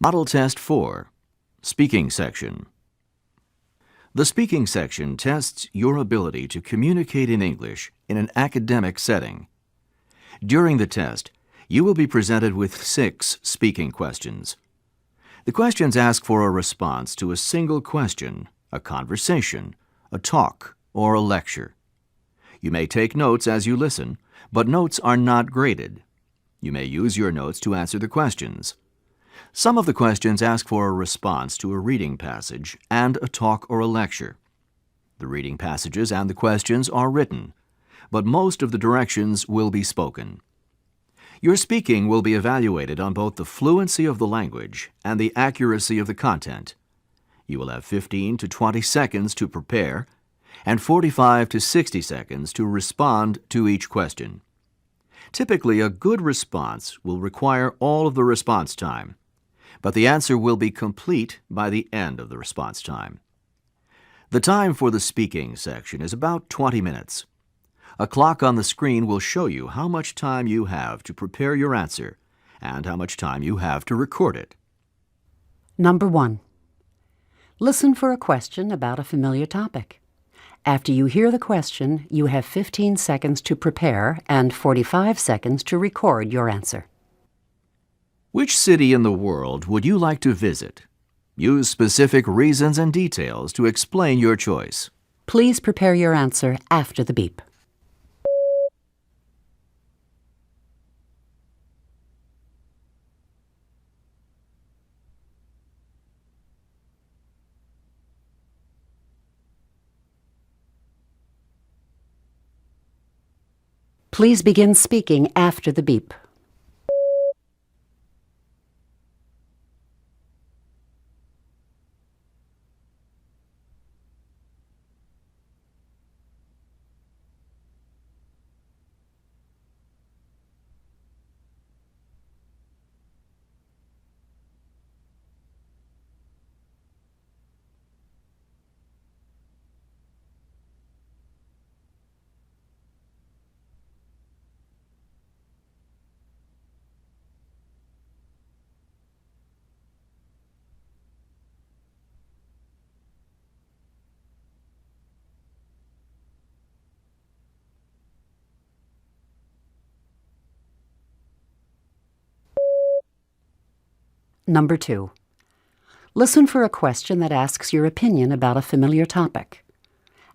Model Test 4, Speaking Section. The speaking section tests your ability to communicate in English in an academic setting. During the test, you will be presented with 6 speaking questions. The questions ask for a response to a single question, a conversation, a talk, or a lecture. You may take notes as you listen, but notes are not graded. You may use your notes to answer the questions. Some of the questions ask for a response to a reading passage and a talk or a lecture. The reading passages and the questions are written, but most of the directions will be spoken. Your speaking will be evaluated on both the fluency of the language and the accuracy of the content. You will have 15 to 20 seconds to prepare and 45 to 60 seconds to respond to each question. Typically, a good response will require all of the response time, but the answer will be complete by the end of the response time. The time for the speaking section is about 20 minutes. A clock on the screen will show you how much time you have to prepare your answer and how much time you have to record it. Number 1. Listen for a question about a familiar topic. After you hear the question, you have 15 seconds to prepare and 45 seconds to record your answer. Which city in the world would you like to visit? Use specific reasons and details to explain your choice. Please prepare your answer after the beep. Please begin speaking after the beep. Number 2. Listen for a question that asks your opinion about a familiar topic.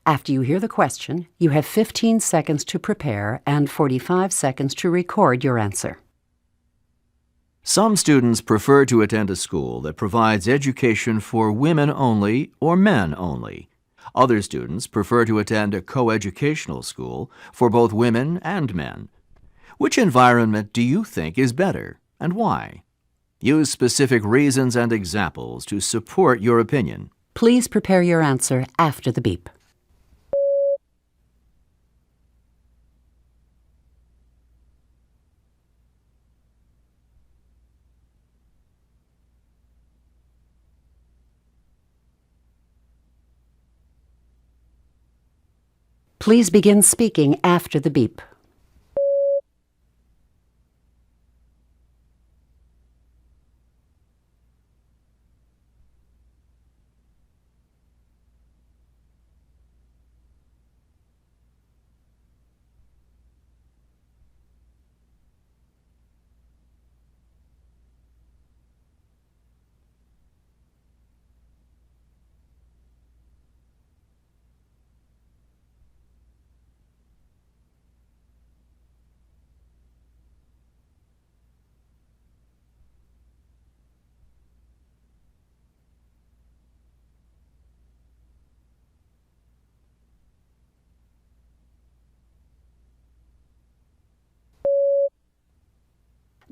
After you hear the question, you have 15 seconds to prepare and 45 seconds to record your answer. Some students prefer to attend a school that provides education for women only or men only. Other students prefer to attend a coeducational school for both women and men. Which environment do you think is better, and why? Use specific reasons and examples to support your opinion. Please prepare your answer after the beep. Please begin speaking after the beep.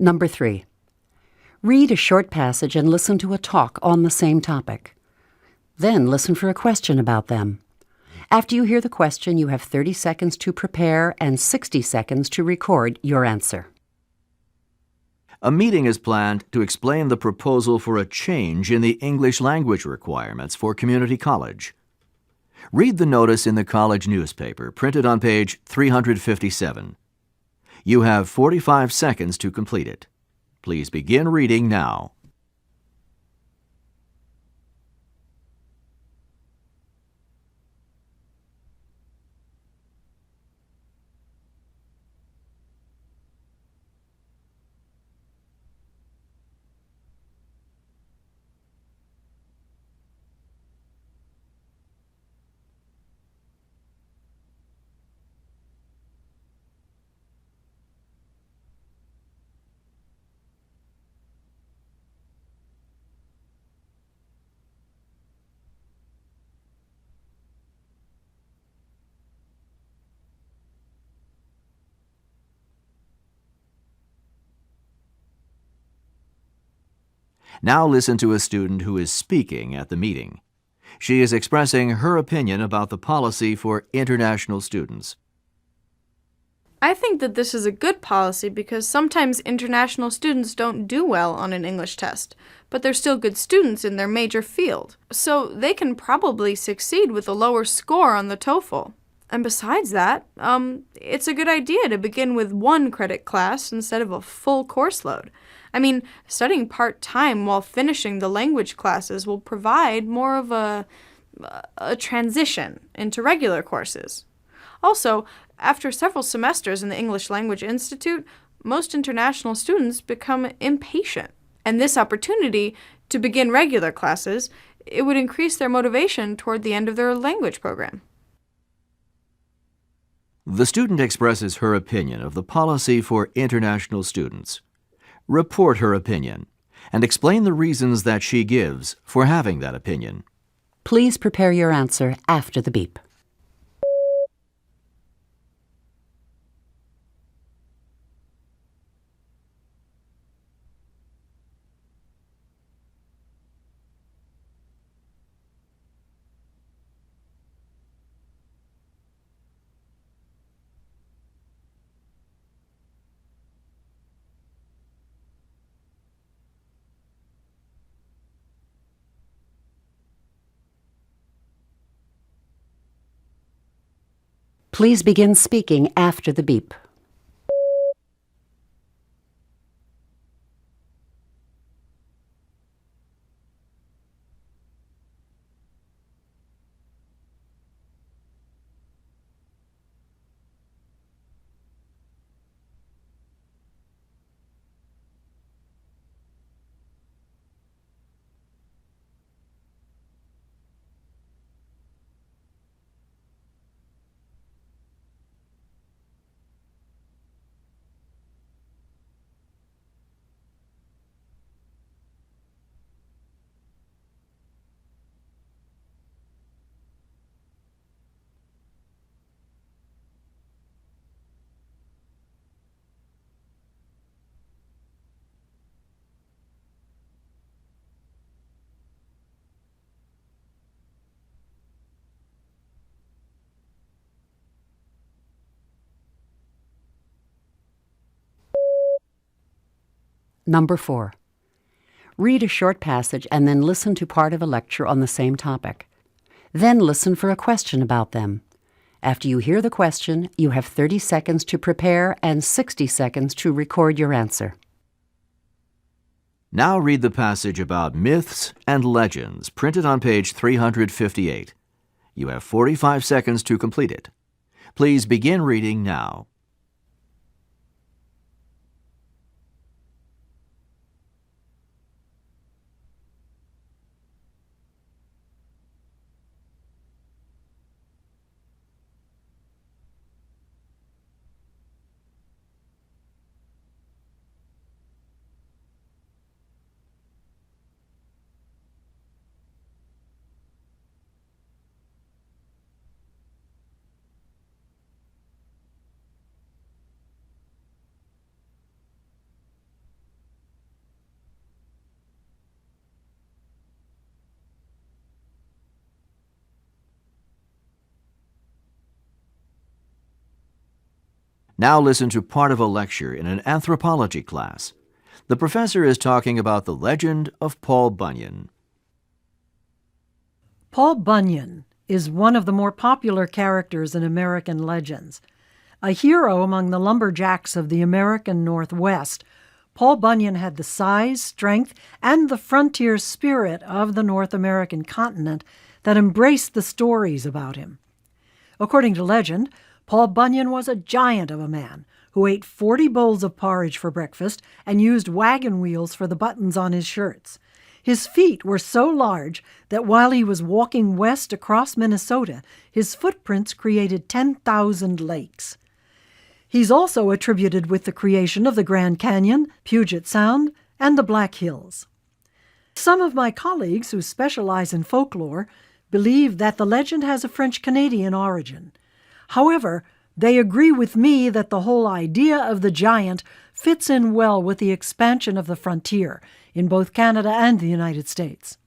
Number 3. Read a short passage and listen to a talk on the same topic. Then listen for a question about them. After you hear the question, you have 30 seconds to prepare and 60 seconds to record your answer. A meeting is planned to explain the proposal for a change in the English language requirements for community college. Read the notice in the college newspaper printed on page 357. You have 45 seconds to complete it. Please begin reading now. Now listen to a student who is speaking at the meeting. She is expressing her opinion about the policy for international students. I think that this is a good policy because sometimes international students don't do well on an English test, but they're still good students in their major field, so they can probably succeed with a lower score on the TOEFL. And besides that, it's a good idea to begin with one credit class instead of a full course load. I mean, studying part-time while finishing the language classes will provide more of a transition into regular courses. Also, after several semesters in the English Language Institute, most international students become impatient. And this opportunity to begin regular classes, it would increase their motivation toward the end of their language program. The student expresses her opinion of the policy for international students. Report her opinion and explain the reasons that she gives for having that opinion. Please prepare your answer after the beep. Please begin speaking after the beep. Number 4. Read a short passage and then listen to part of a lecture on the same topic. Then listen for a question about them. After you hear the question, you have 30 seconds to prepare and 60 seconds to record your answer. Now read the passage about myths and legends printed on page 358. You have 45 seconds to complete it. Please begin reading now. Now listen to part of a lecture in an anthropology class. The professor is talking about the legend of Paul Bunyan. Paul Bunyan is one of the more popular characters in American legends. A hero among the lumberjacks of the American Northwest, Paul Bunyan had the size, strength, and the frontier spirit of the North American continent that embraced the stories about him. According to legend, Paul Bunyan was a giant of a man who ate 40 bowls of porridge for breakfast and used wagon wheels for the buttons on his shirts. His feet were so large that while he was walking west across Minnesota, his footprints created 10,000 lakes. He's also attributed with the creation of the Grand Canyon, Puget Sound, and the Black Hills. Some of my colleagues who specialize in folklore believe that the legend has a French-Canadian origin. However, they agree with me that the whole idea of the giant fits in well with the expansion of the frontier in both Canada and the United States.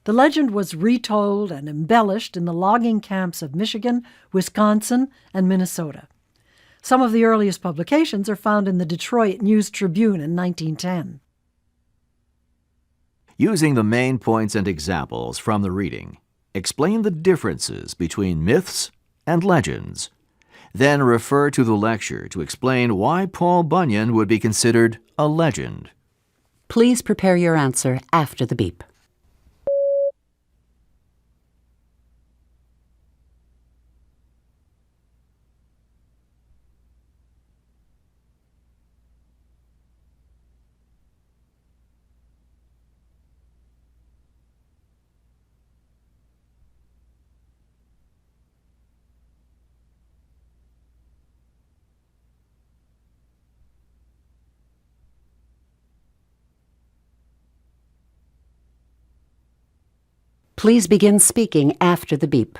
The legend was retold and embellished in the logging camps of Michigan, Wisconsin, and Minnesota. Some of the earliest publications are found in the Detroit News-Tribune in 1910. Using the main points and examples from the reading, explain the differences between myths and legends. Then refer to the lecture to explain why Paul Bunyan would be considered a legend. Please prepare your answer after the beep. Please begin speaking after the beep.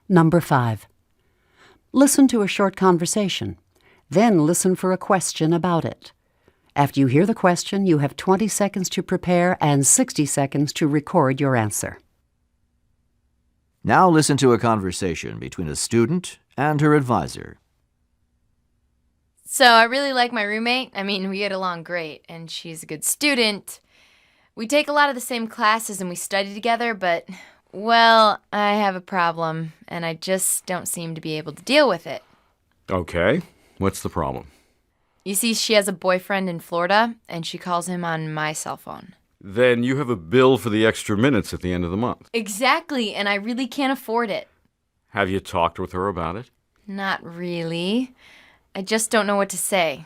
Number 5. Listen to a short conversation. Then listen for a question about it. After you hear the question, you have 20 seconds to prepare and 60 seconds to record your answer. Now listen to a conversation between a student and her advisor. So I really like my roommate. I mean, we get along great, and she's a good student. We take a lot of the same classes and we study together, but, well, I have a problem, and I just don't seem to be able to deal with it. Okay, what's the problem? You see, she has a boyfriend in Florida, and she calls him on my cell phone. Then you have a bill for the extra minutes at the end of the month. Exactly, and I really can't afford it. Have you talked with her about it? Not really. I just don't know what to say.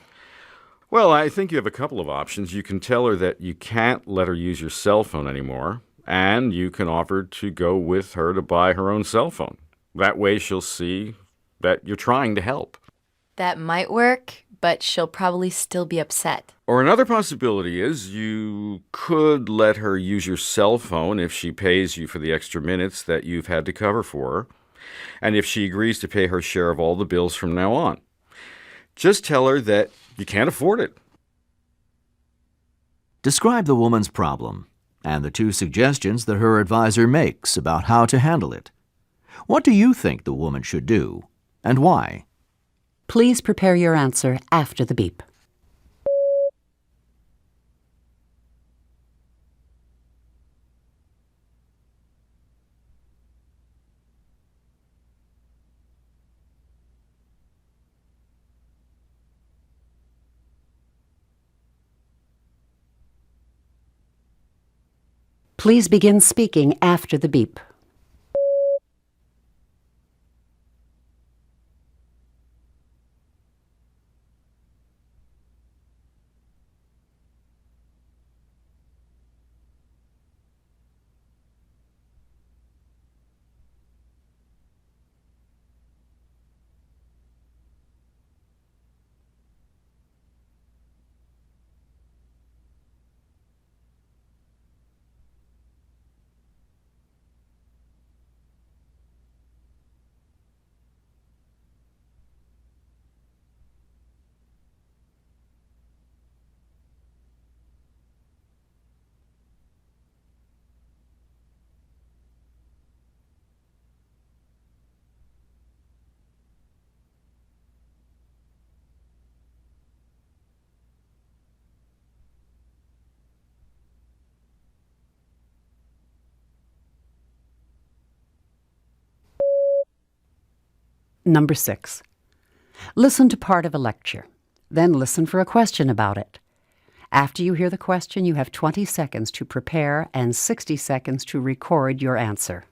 Well, I think you have a couple of options. You can tell her that you can't let her use your cell phone anymore, and you can offer to go with her to buy her own cell phone. That way she'll see that you're trying to help. That might work, but she'll probably still be upset. Or another possibility is you could let her use your cell phone if she pays you for the extra minutes that you've had to cover for her, and if she agrees to pay her share of all the bills from now on. Just tell her that you can't afford it. Describe the woman's problem and the 2 suggestions that her advisor makes about how to handle it. What do you think the woman should do, and why? Please prepare your answer after the beep. Please begin speaking after the beep. Number 6. Listen to part of a lecture. Then listen for a question about it. After you hear the question, you have 20 seconds to prepare and 60 seconds to record your answer.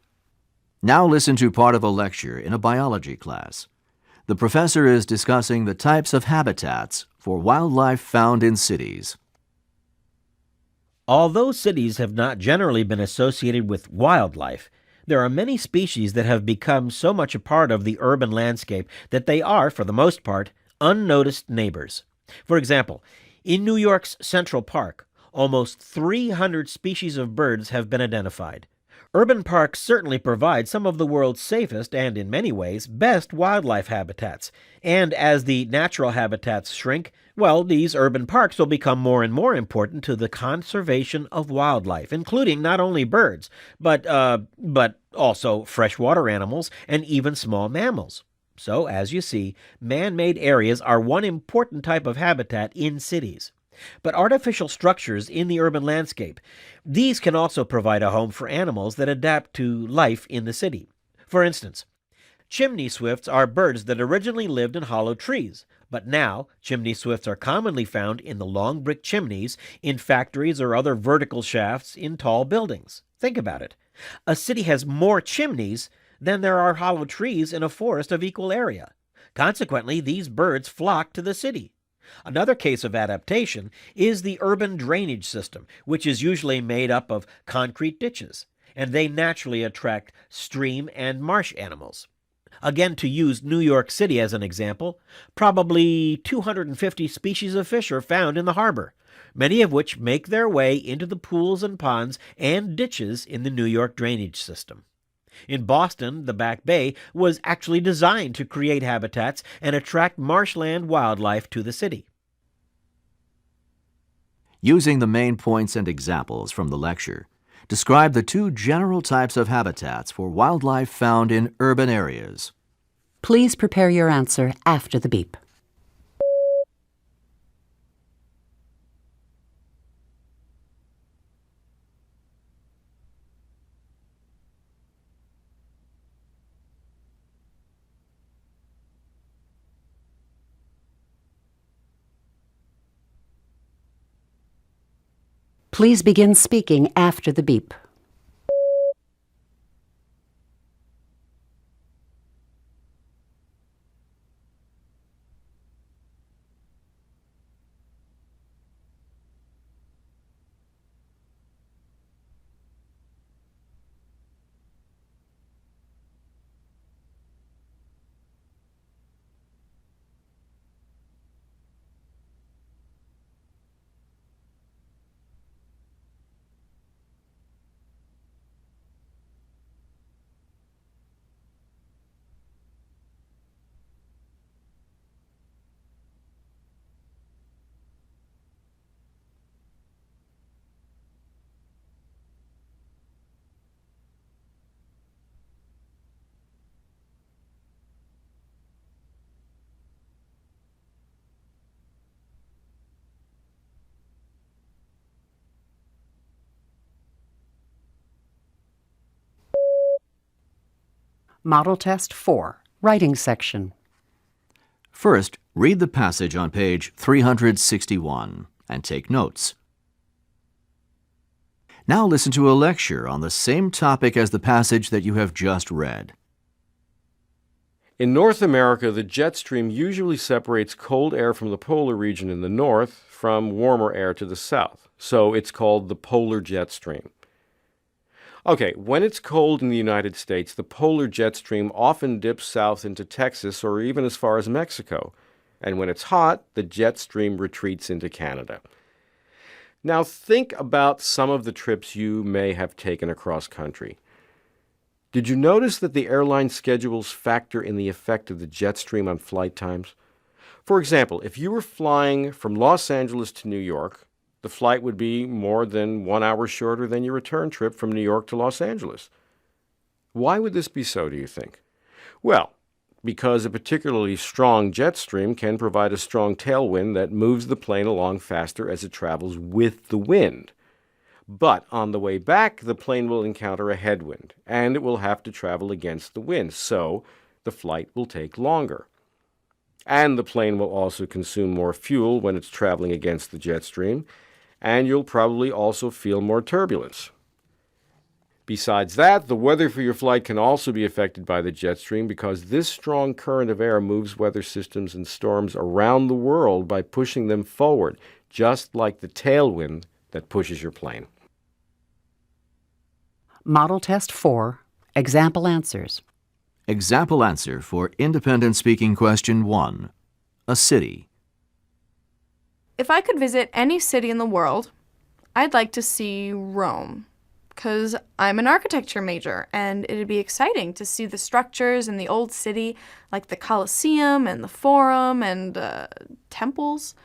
Now listen to part of a lecture in a biology class. The professor is discussing the types of habitats for wildlife found in cities. Although cities have not generally been associated with wildlife, there are many species that have become so much a part of the urban landscape that they are, for the most part, unnoticed neighbors. For example, in New York's Central Park, almost 300 species of birds have been identified. Urban parks certainly provide some of the world's safest and, in many ways, best wildlife habitats. And as the natural habitats shrink, well, these urban parks will become more and more important to the conservation of wildlife, including not only birds, but also freshwater animals and even small mammals. So, as you see, man-made areas are one important type of habitat in cities. But artificial structures in the urban landscape, these can also provide a home for animals that adapt to life in the city. For instance, chimney swifts are birds that originally lived in hollow trees, but now chimney swifts are commonly found in the long brick chimneys in factories or other vertical shafts in tall buildings. Think about it. A city has more chimneys than there are hollow trees in a forest of equal area. Consequently, these birds flock to the city. Another case of adaptation is the urban drainage system, which is usually made up of concrete ditches, and they naturally attract stream and marsh animals. Again, to use New York City as an example, probably 250 species of fish are found in the harbor, many of which make their way into the pools and ponds and ditches in the New York drainage system. In Boston, the Back Bay was actually designed to create habitats and attract marshland wildlife to the city. Using the main points and examples from the lecture, describe the two general types of habitats for wildlife found in urban areas. Please prepare your answer after the beep. Please begin speaking after the beep. Model Test 4, Writing Section. First, read the passage on page 361 and take notes. Now listen to a lecture on the same topic as the passage that you have just read. In North America, the jet stream usually separates cold air from the polar region in the north from warmer air to the south, so it's called the polar jet stream. Okay, when it's cold in the United States, the polar jet stream often dips south into Texas or even as far as Mexico. And when it's hot, the jet stream retreats into Canada. Now think about some of the trips you may have taken across country. Did you notice that the airline schedules factor in the effect of the jet stream on flight times? For example, if you were flying from Los Angeles to New York, the flight would be more than 1 hour shorter than your return trip from New York to Los Angeles. Why would this be so, do you think? Well, because a particularly strong jet stream can provide a strong tailwind that moves the plane along faster as it travels with the wind. But on the way back, the plane will encounter a headwind, and it will have to travel against the wind. So the flight will take longer. And the plane will also consume more fuel when it's traveling against the jet stream, and you'll probably also feel more turbulence. Besides that, the weather for your flight can also be affected by the jet stream because this strong current of air moves weather systems and storms around the world by pushing them forward, just like the tailwind that pushes your plane. Model Test 4, Example Answers. Example answer for independent speaking question 1. A city. If I could visit any city in the world, I'd like to see Rome, because I'm an architecture major, and it'd be exciting to see the structures in the old city, like the Colosseum and the Forum and temples.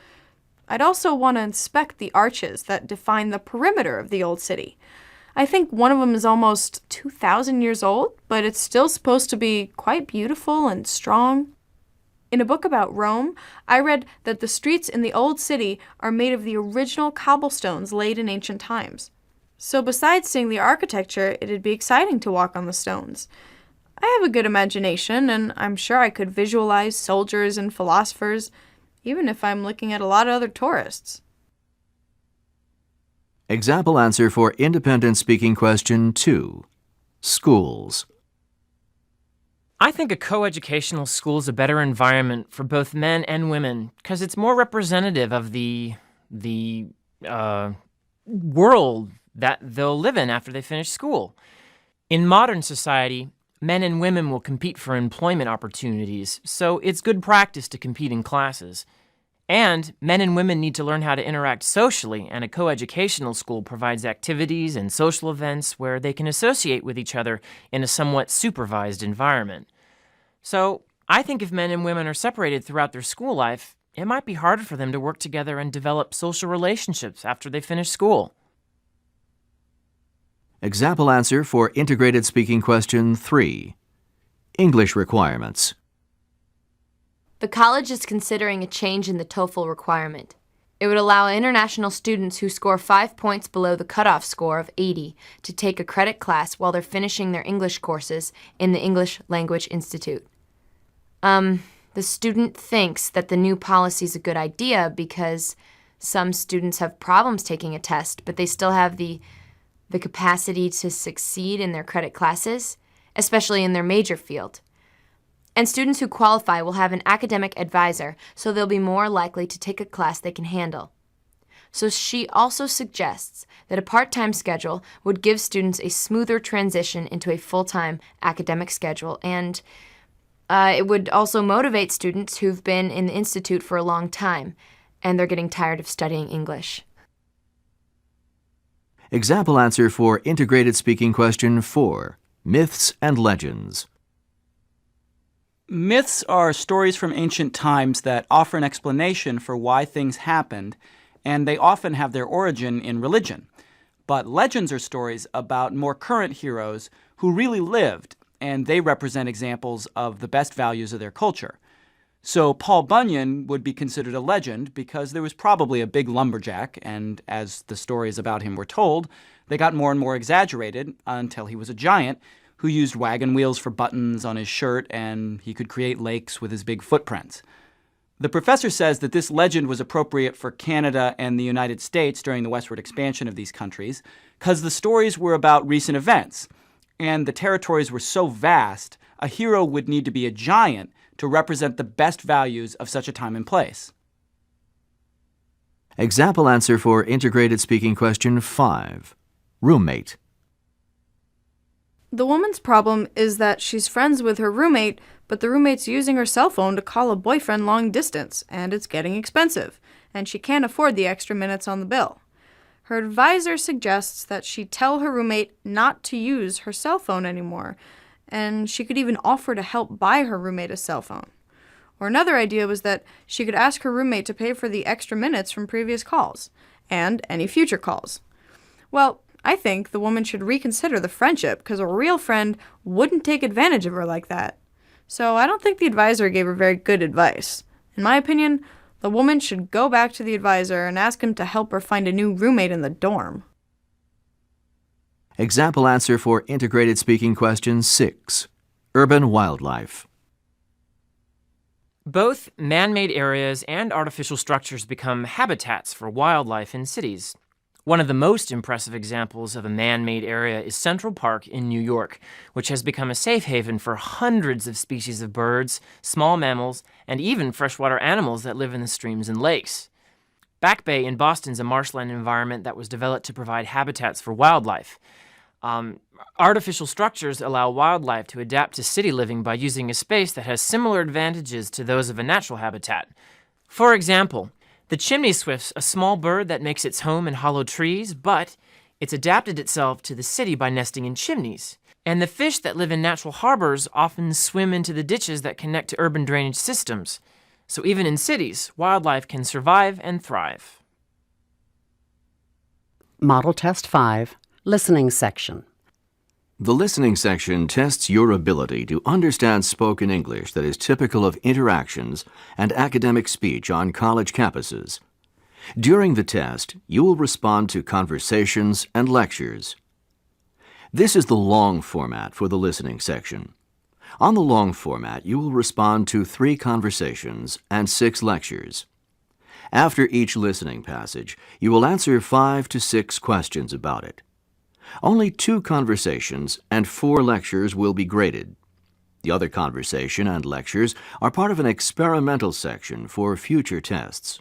I'd also want to inspect the arches that define the perimeter of the old city. I think one of them is almost 2,000 years old, but it's still supposed to be quite beautiful and strong. In a book about Rome, I read that the streets in the old city are made of the original cobblestones laid in ancient times. So besides seeing the architecture, it'd be exciting to walk on the stones. I have a good imagination, and I'm sure I could visualize soldiers and philosophers, even if I'm looking at a lot of other tourists. Example answer for independent speaking question 2. Schools. I think a coeducational school is a better environment for both men and women because it's more representative of the world that they'll live in after they finish school. In modern society, men and women will compete for employment opportunities, so it's good practice to compete in classes. And men and women need to learn how to interact socially, and a coeducational school provides activities and social events where they can associate with each other in a somewhat supervised environment. So, I think if men and women are separated throughout their school life, it might be harder for them to work together and develop social relationships after they finish school. Example answer for integrated speaking question 3. English requirements. The college is considering a change in the TOEFL requirement. It would allow international students who score 5 points below the cutoff score of 80 to take a credit class while they're finishing their English courses in the English Language Institute. The student thinks that the new policy is a good idea because some students have problems taking a test, but they still have the capacity to succeed in their credit classes, especially in their major field. And students who qualify will have an academic advisor, so they'll be more likely to take a class they can handle. So she also suggests that a part-time schedule would give students a smoother transition into a full-time academic schedule, and it would also motivate students who've been in the institute for a long time, and they're getting tired of studying English. Example answer for integrated speaking question 4. Myths and legends. Myths are stories from ancient times that offer an explanation for why things happened, and they often have their origin in religion. But legends are stories about more current heroes who really lived, and they represent examples of the best values of their culture. So Paul Bunyan would be considered a legend because there was probably a big lumberjack, and as the stories about him were told, they got more and more exaggerated until he was a giant who used wagon wheels for buttons on his shirt, and he could create lakes with his big footprints. The professor says that this legend was appropriate for Canada and the United States during the westward expansion of these countries because the stories were about recent events, and the territories were so vast, a hero would need to be a giant to represent the best values of such a time and place. Example answer for integrated speaking question 5. Roommate. The woman's problem is that she's friends with her roommate, but the roommate's using her cell phone to call a boyfriend long distance, and it's getting expensive, and she can't afford the extra minutes on the bill. Her advisor suggests that she tell her roommate not to use her cell phone anymore, and she could even offer to help buy her roommate a cell phone. Or another idea was that she could ask her roommate to pay for the extra minutes from previous calls, and any future calls. Well, I think the woman should reconsider the friendship because a real friend wouldn't take advantage of her like that. So I don't think the advisor gave her very good advice. In my opinion, the woman should go back to the advisor and ask him to help her find a new roommate in the dorm. Example answer for integrated speaking question 6. Urban wildlife. Both man-made areas and artificial structures become habitats for wildlife in cities. One of the most impressive examples of a man-made area is Central Park in New York, which has become a safe haven for hundreds of species of birds, small mammals, and even freshwater animals that live in the streams and lakes. Back Bay in Boston is a marshland environment that was developed to provide habitats for wildlife. Artificial structures allow wildlife to adapt to city living by using a space that has similar advantages to those of a natural habitat. For example, the chimney swift's a small bird that makes its home in hollow trees, but it's adapted itself to the city by nesting in chimneys. And the fish that live in natural harbors often swim into the ditches that connect to urban drainage systems. So even in cities, wildlife can survive and thrive. Model Test 5, Listening Section. The listening section tests your ability to understand spoken English that is typical of interactions and academic speech on college campuses. During the test, you will respond to conversations and lectures. This is the long format for the listening section. On the long format, you will respond to 3 conversations and 6 lectures. After each listening passage, you will answer 5 to 6 questions about it. Only 2 conversations and 4 lectures will be graded. The other conversation and lectures are part of an experimental section for future tests.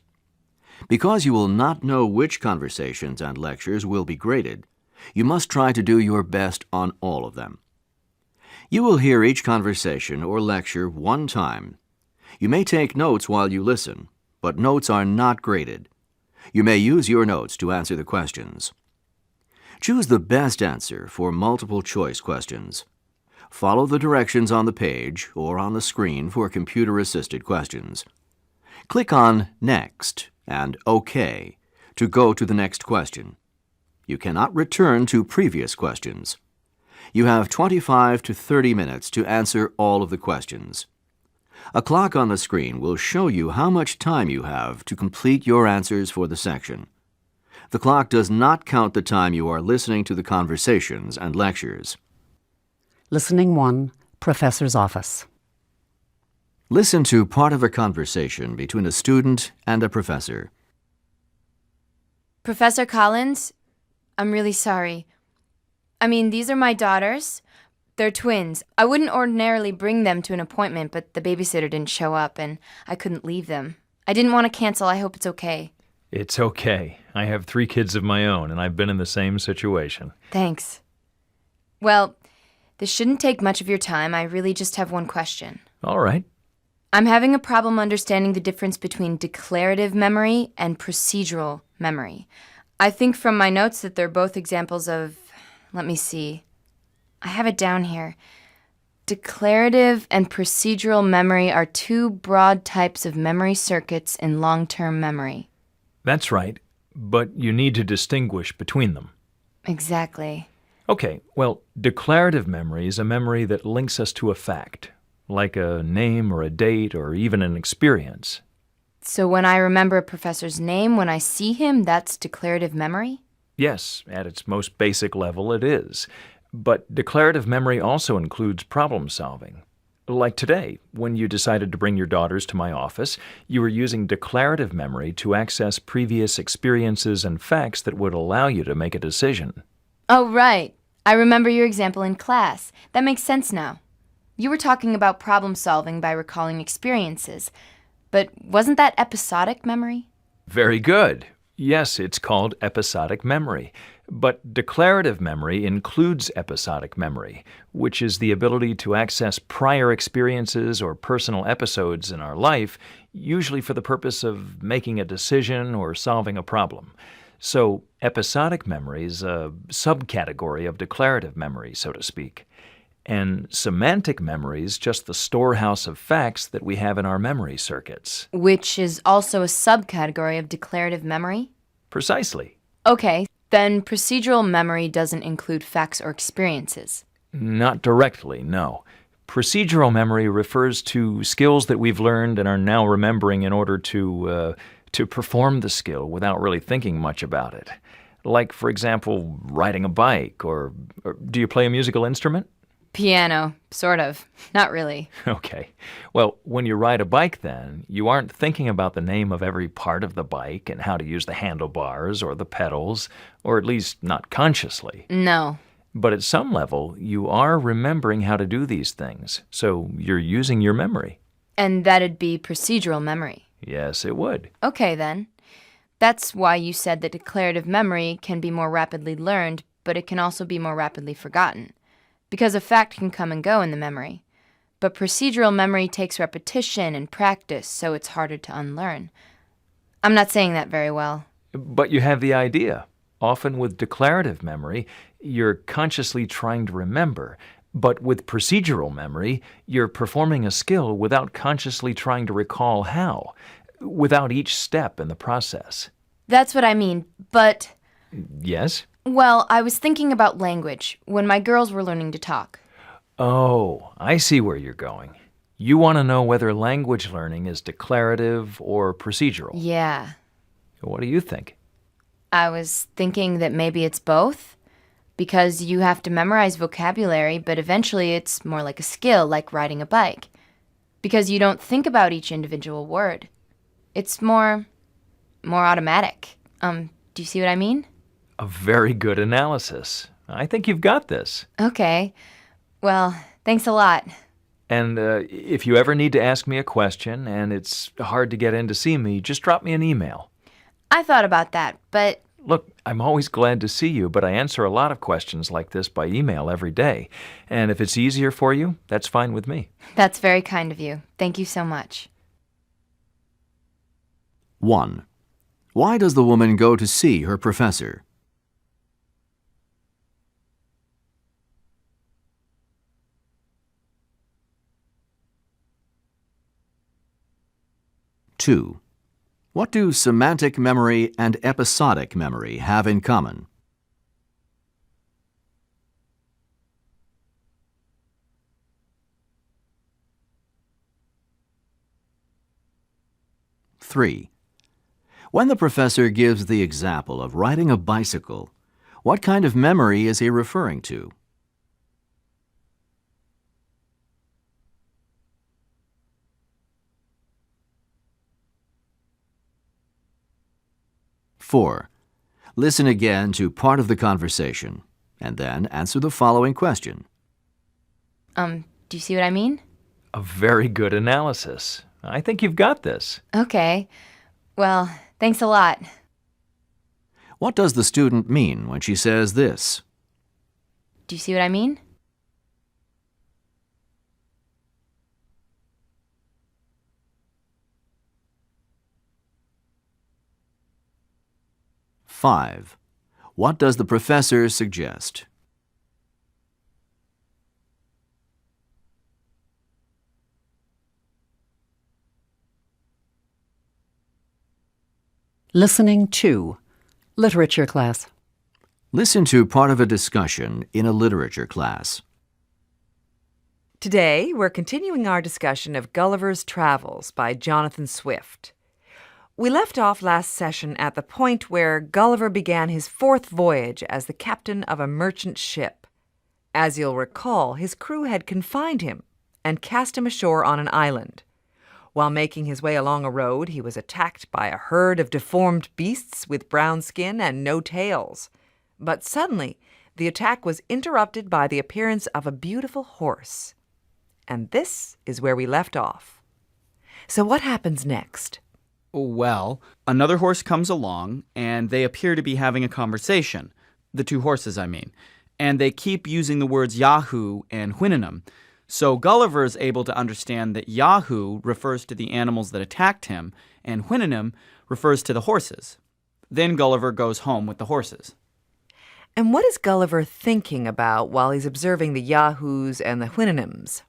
Because you will not know which conversations and lectures will be graded, you must try to do your best on all of them. You will hear each conversation or lecture one time. You may take notes while you listen, but notes are not graded. You may use your notes to answer the questions. Choose the best answer for multiple choice questions. Follow the directions on the page or on the screen for computer-assisted questions. Click on Next and OK to go to the next question. You cannot return to previous questions. You have 25 to 30 minutes to answer all of the questions. A clock on the screen will show you how much time you have to complete your answers for the section. The clock does not count the time you are listening to the conversations and lectures. Listening 1, Professor's Office. Listen to part of a conversation between a student and a professor. Professor Collins, I'm really sorry. These are my daughters. They're twins. I wouldn't ordinarily bring them to an appointment, but the babysitter didn't show up, and I couldn't leave them. I didn't want to cancel. I hope it's okay. It's okay. I have 3 kids of my own, and I've been in the same situation. Thanks. Well, this shouldn't take much of your time. I really just have one question. All right. I'm having a problem understanding the difference between declarative memory and procedural memory. I think from my notes that they're both examples of, let me see. I have it down here. Declarative and procedural memory are 2 broad types of memory circuits in long-term memory. That's right, but you need to distinguish between them. Exactly. Okay, well, declarative memory is a memory that links us to a fact, like a name or a date or even an experience. So when I remember a professor's name when I see him, that's declarative memory? Yes, at its most basic level it is. But declarative memory also includes problem solving. Like today, when you decided to bring your daughters to my office, you were using declarative memory to access previous experiences and facts that would allow you to make a decision. Oh, right. I remember your example in class. That makes sense now. You were talking about problem solving by recalling experiences. But wasn't that episodic memory? Very good. Yes, it's called episodic memory. But declarative memory includes episodic memory, which is the ability to access prior experiences or personal episodes in our life, usually for the purpose of making a decision or solving a problem. So episodic memory is a subcategory of declarative memory, so to speak. And semantic memory is just the storehouse of facts that we have in our memory circuits. Which is also a subcategory of declarative memory? Precisely. Okay, then procedural memory doesn't include facts or experiences. Not directly, no. Procedural memory refers to skills that we've learned and are now remembering in order to perform the skill without really thinking much about it. Like, for example, riding a bike, or do you play a musical instrument? Piano, sort of. Not really. Okay. Well, when you ride a bike then, you aren't thinking about the name of every part of the bike and how to use the handlebars or the pedals, or at least not consciously. No. But at some level, you are remembering how to do these things, so you're using your memory. And that'd be procedural memory. Yes, it would. Okay, then. That's why you said that declarative memory can be more rapidly learned, but it can also be more rapidly forgotten. Because a fact can come and go in the memory. But procedural memory takes repetition and practice, so it's harder to unlearn. I'm not saying that very well. But you have the idea. Often with declarative memory, you're consciously trying to remember. But with procedural memory, you're performing a skill without consciously trying to recall how, without each step in the process. That's what I mean, but... Yes? Well, I was thinking about language when my girls were learning to talk. Oh, I see where you're going. You want to know whether language learning is declarative or procedural. Yeah. What do you think? I was thinking that maybe it's both. Because you have to memorize vocabulary, but eventually it's more like a skill, like riding a bike. Because you don't think about each individual word. It's more automatic. Do you see what I mean? A very good analysis. I think you've got this. Okay. Well, thanks a lot. And if you ever need to ask me a question and it's hard to get in to see me, just drop me an email. I thought about that, but... Look, I'm always glad to see you, but I answer a lot of questions like this by email every day. And if it's easier for you, that's fine with me. That's very kind of you. Thank you so much. 1. Why does the woman go to see her professor? Two. What do semantic memory and episodic memory have in common? Three. When the professor gives the example of riding a bicycle, what kind of memory is he referring to? Four. Listen again to part of the conversation, and then answer the following question. Do you see what I mean? A very good analysis. I think you've got this. Okay. Well, thanks a lot. What does the student mean when she says this? Do you see what I mean? Five. What does the professor suggest? Listening to Literature class. Listen to part of a discussion in a literature class. Today, we're continuing our discussion of Gulliver's Travels by Jonathan Swift. We left off last session at the point where Gulliver began his fourth voyage as the captain of a merchant ship. As you'll recall, his crew had confined him and cast him ashore on an island. While making his way along a road, he was attacked by a herd of deformed beasts with brown skin and no tails. But suddenly, the attack was interrupted by the appearance of a beautiful horse. And this is where we left off. So what happens next? Well, another horse comes along, and they appear to be having a conversation. The two horses, I mean. And they keep using the words Yahoo and Houyhnhnm. So Gulliver is able to understand that Yahoo refers to the animals that attacked him, and Houyhnhnm refers to the horses. Then Gulliver goes home with the horses. And what is Gulliver thinking about while he's observing the Yahoos and the Houyhnhnms?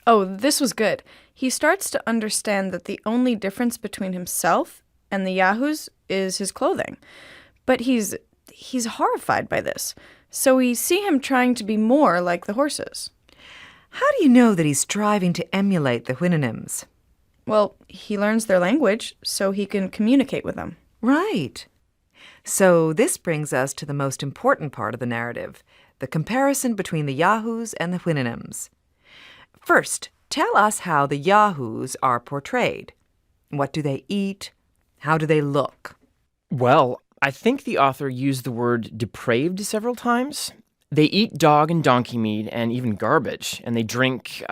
Oh, this was good. He starts to understand that the only difference between himself and the Yahoos is his clothing. But he's horrified by this. So we see him trying to be more like the horses. How do you know that he's striving to emulate the Houyhnhnms? Well, he learns their language so he can communicate with them. Right. So this brings us to the most important part of the narrative, the comparison between the Yahoos and the Houyhnhnms. First, tell us how the Yahoos are portrayed. What do they eat? How do they look? Well, I think the author used the word depraved several times. They eat dog and donkey meat and even garbage, and they drink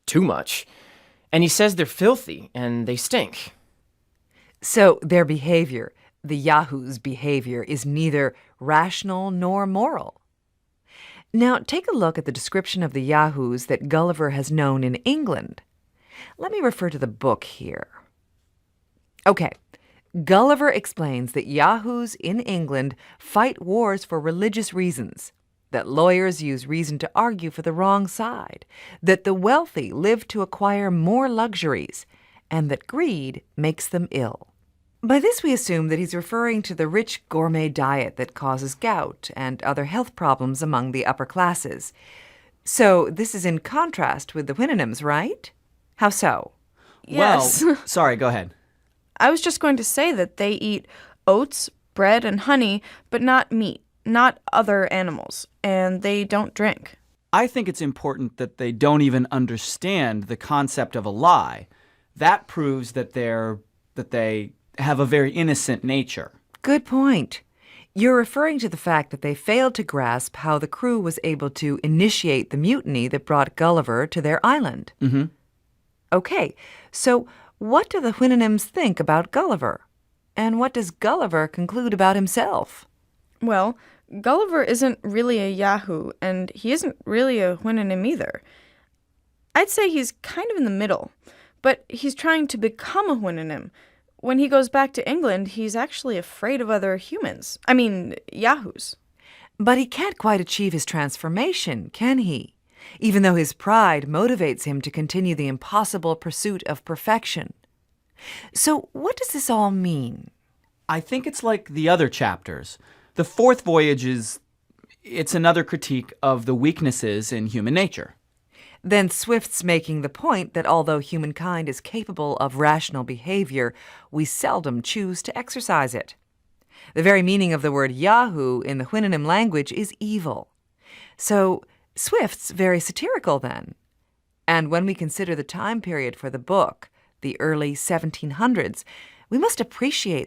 too much. And he says they're filthy and they stink. So their behavior, the Yahoo's behavior, is neither rational nor moral. Now take a look at the description of the Yahoos that Gulliver has known in England. Let me refer to the book here. Okay, Gulliver explains that Yahoos in England fight wars for religious reasons, that lawyers use reason to argue for the wrong side, that the wealthy live to acquire more luxuries, and that greed makes them ill. By this we assume that he's referring to the rich gourmet diet that causes gout and other health problems among the upper classes. So this is in contrast with the Houyhnhnms, right? How so? Yes. Well, sorry, go ahead. I was just going to say that they eat oats, bread, and honey, but not meat, not other animals, and they don't drink. I think it's important that they don't even understand the concept of a lie. That proves that they have a very innocent nature. Good point. You're referring to the fact that they failed to grasp how the crew was able to initiate the mutiny that brought Gulliver to their island. Mm-hmm. Okay, so what do the Houyhnhnms think about Gulliver? And what does Gulliver conclude about himself? Well, Gulliver isn't really a Yahoo, and he isn't really a Houyhnhnm either. I'd say he's kind of in the middle, but he's trying to become a Houyhnhnm. When he goes back to England, he's actually afraid of other humans. I mean, Yahoos. But he can't quite achieve his transformation, can he? Even though his pride motivates him to continue the impossible pursuit of perfection. So what does this all mean? I think it's like the other chapters. The fourth voyage it's another critique of the weaknesses in human nature. Then Swift's making the point that although humankind is capable of rational behavior, we seldom choose to exercise it. The very meaning of the word Yahoo in the Houyhnhnm language is evil. So Swift's very satirical then. And when we consider the time period for the book, the early 1700s, we must appreciate